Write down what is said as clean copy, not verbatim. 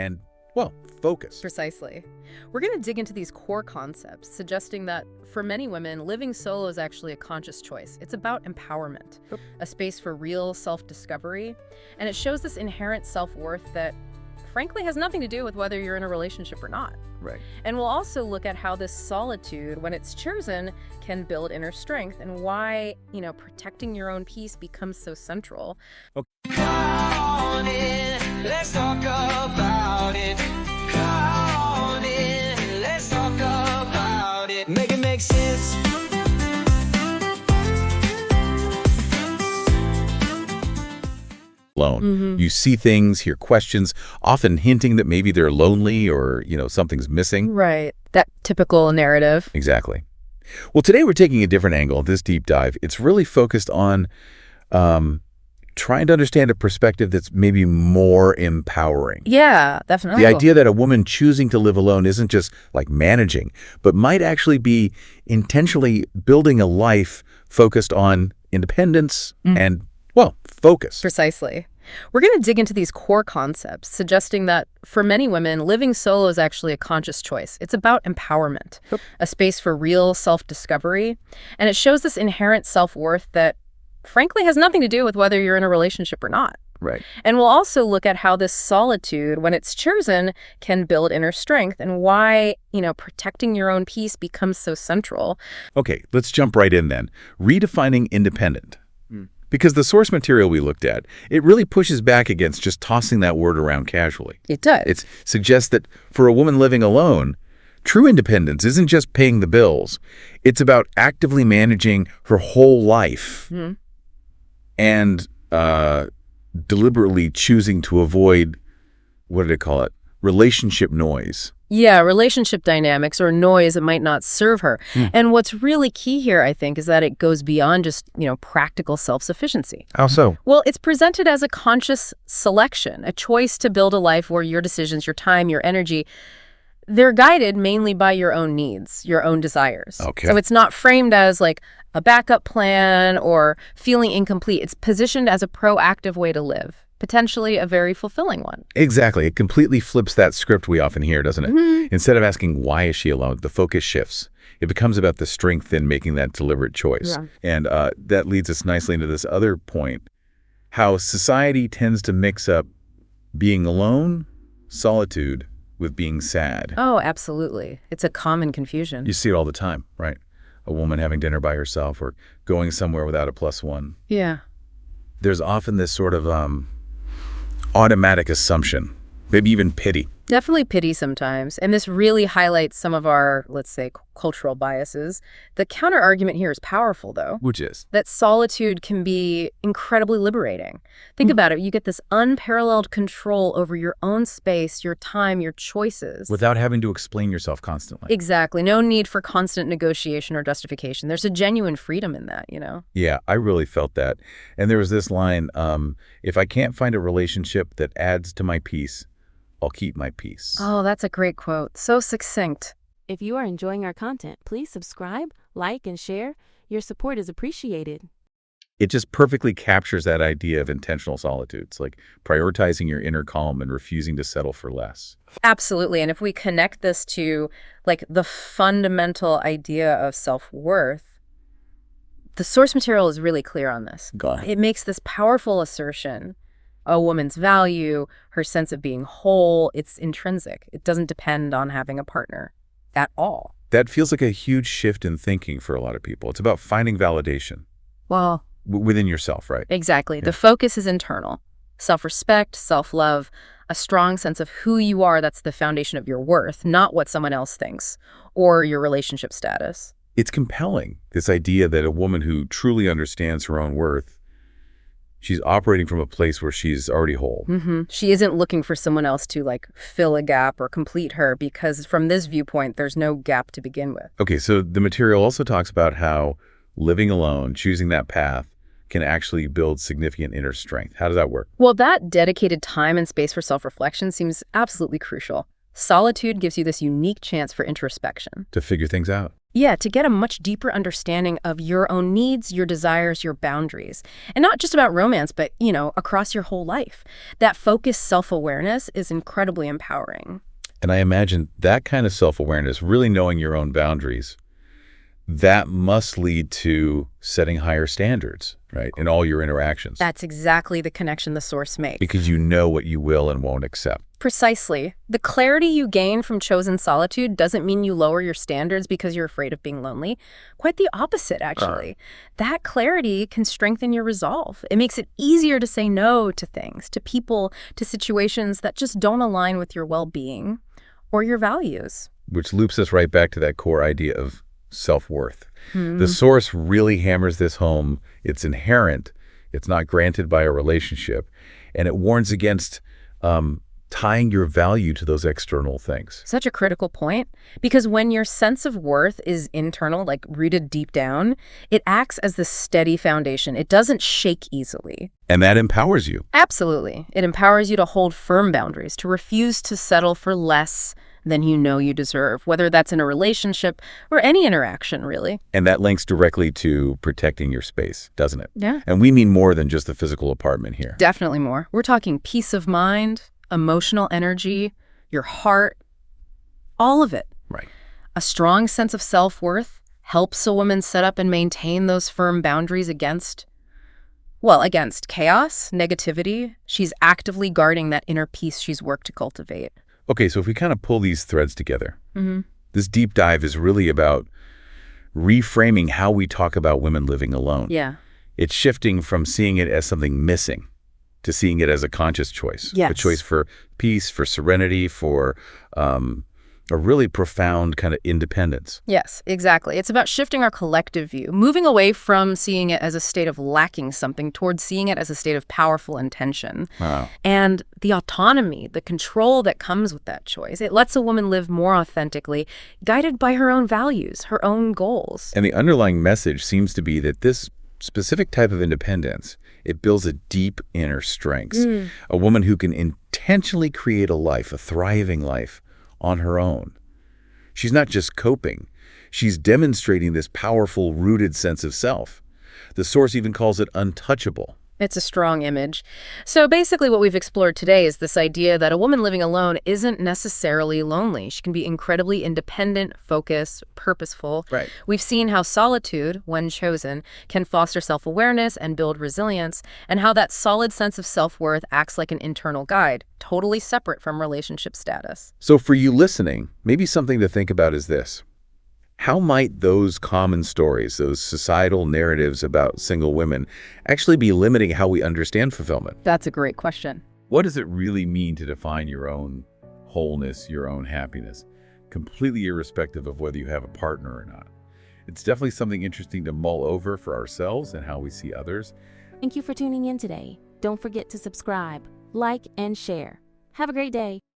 and, well, focus. Precisely. We're going to dig into these core concepts, suggesting that for many women, living solo is actually a conscious choice. It's about empowerment, a space for real self-discovery, and it shows this inherent self-worth that, frankly, has nothing to do with whether you're in a relationship or not. Right. And we'll also look at how this solitude, when it's chosen, can build inner strength and why, protecting your own peace becomes so central. Okay. Come on in, let's talk about it. Come on in, let's talk about it. Make it make sense. Alone. You see things, hear questions, often hinting that maybe they're lonely or, something's missing. Right. That typical narrative. Exactly. Well, today we're taking a different angle. This deep dive, it's really focused on trying to understand a perspective that's maybe more empowering. Yeah, definitely. The idea that a woman choosing to live alone isn't just like managing, but might actually be intentionally building a life focused on independence and, well, focus. Precisely. We're going to dig into these core concepts, suggesting that for many women, living solo is actually a conscious choice. It's about empowerment, a space for real self-discovery, and it shows this inherent self-worth that, frankly, has nothing to do with whether you're in a relationship or not. Right. And we'll also look at how this solitude, when it's chosen, can build inner strength and why, protecting your own peace becomes so central. Okay, let's jump right in then. Redefining independent. Because the source material we looked at, it really pushes back against just tossing that word around casually. It does. It suggests that for a woman living alone, true independence isn't just paying the bills. It's about actively managing her whole life and deliberately choosing to avoid, what did it call it, relationship noise. Yeah, relationship dynamics or noise that might not serve her. And what's really key here, I think, is that it goes beyond just, practical self-sufficiency. How so? Well, it's presented as a conscious selection, a choice to build a life where your decisions, your time, your energy, they're guided mainly by your own needs, your own desires. Okay. So it's not framed as like a backup plan or feeling incomplete. It's positioned as a proactive way to live. Potentially a very fulfilling one. Exactly. It completely flips that script we often hear, doesn't it? Instead of asking, why is she alone, the focus shifts. It becomes about the strength in making that deliberate choice. Yeah. And that leads us nicely into this other point, how society tends to mix up being alone, solitude, with being sad. Oh, absolutely. It's a common confusion. You see it all the time, right? A woman having dinner by herself or going somewhere without a plus one. Yeah. There's often this sort of automatic assumption, maybe even pity. Definitely pity sometimes. And this really highlights some of our, let's say, cultural biases. The counter-argument here is powerful, though. Which is? That solitude can be incredibly liberating. Think about it. You get this unparalleled control over your own space, your time, your choices. Without having to explain yourself constantly. Exactly. No need for constant negotiation or justification. There's a genuine freedom in that, Yeah, I really felt that. And there was this line, if I can't find a relationship that adds to my peace, I'll keep my peace. Oh, that's a great quote. So succinct. If you are enjoying our content, please subscribe, like, and share. Your support is appreciated. It just perfectly captures that idea of intentional solitude. It's like prioritizing your inner calm and refusing to settle for less. Absolutely. And if we connect this to like the fundamental idea of self-worth, the source material is really clear on this. Go ahead. It makes this powerful assertion. A woman's value, her sense of being whole, it's intrinsic. It doesn't depend on having a partner at all. That feels like a huge shift in thinking for a lot of people. It's about finding validation Well, within yourself, right? exactly. Yeah. The focus is internal. Self-respect, self-love, a strong sense of who you are, that's the foundation of your worth, not what someone else thinks or your relationship status. It's compelling, this idea that a woman who truly understands her own worth, she's operating from a place where she's already whole. She isn't looking for someone else to like fill a gap or complete her, because from this viewpoint, there's no gap to begin with. Okay, so the material also talks about how living alone, choosing that path, can actually build significant inner strength. How does that work? Well, that dedicated time and space for self-reflection seems absolutely crucial. Solitude gives you this unique chance for introspection. To figure things out. Yeah, to get a much deeper understanding of your own needs, your desires, your boundaries. And not just about romance, but, across your whole life. That focused self-awareness is incredibly empowering. And I imagine that kind of self-awareness, really knowing your own boundaries, that must lead to setting higher standards, right, in all your interactions. That's exactly the connection the source makes. Because you know what you will and won't accept. Precisely. The clarity you gain from chosen solitude doesn't mean you lower your standards because you're afraid of being lonely. Quite the opposite, actually. That clarity can strengthen your resolve. It makes it easier to say no to things, to people, to situations that just don't align with your well-being or your values. Which loops us right back to that core idea of self-worth. The source really hammers this home. It's inherent. It's not granted by a relationship. And it warns against tying your value to those external things. Such a critical point, because when your sense of worth is internal, like rooted deep down, it acts as the steady foundation. It doesn't shake easily. And that empowers you. Absolutely. It empowers you to hold firm boundaries, to refuse to settle for less than you know you deserve, whether that's in a relationship or any interaction, really. And that links directly to protecting your space, doesn't it? Yeah. And we mean more than just the physical apartment here. Definitely more. We're talking peace of mind, emotional energy, your heart, all of it. Right. A strong sense of self-worth helps a woman set up and maintain those firm boundaries against chaos, negativity. She's actively guarding that inner peace she's worked to cultivate. Okay, so if we kind of pull these threads together, this deep dive is really about reframing how we talk about women living alone. Yeah. It's shifting from seeing it as something missing to seeing it as a conscious choice. Yes. A choice for peace, for serenity, for a really profound kind of independence. Yes, exactly. It's about shifting our collective view, moving away from seeing it as a state of lacking something towards seeing it as a state of powerful intention. Wow. And the autonomy, the control that comes with that choice, it lets a woman live more authentically, guided by her own values, her own goals. And the underlying message seems to be that this specific type of independence, it builds a deep inner strength. A woman who can intentionally create a life, a thriving life, on her own. She's not just coping. She's demonstrating this powerful, rooted sense of self. The source even calls it untouchable. It's a strong image. So basically what we've explored today is this idea that a woman living alone isn't necessarily lonely. She can be incredibly independent, focused, purposeful. Right. We've seen how solitude, when chosen, can foster self-awareness and build resilience, and how that solid sense of self-worth acts like an internal guide, totally separate from relationship status. So for you listening, maybe something to think about is this. How might those common stories, those societal narratives about single women, actually be limiting how we understand fulfillment? That's a great question. What does it really mean to define your own wholeness, your own happiness, completely irrespective of whether you have a partner or not? It's definitely something interesting to mull over for ourselves and how we see others. Thank you for tuning in today. Don't forget to subscribe, like, and share. Have a great day.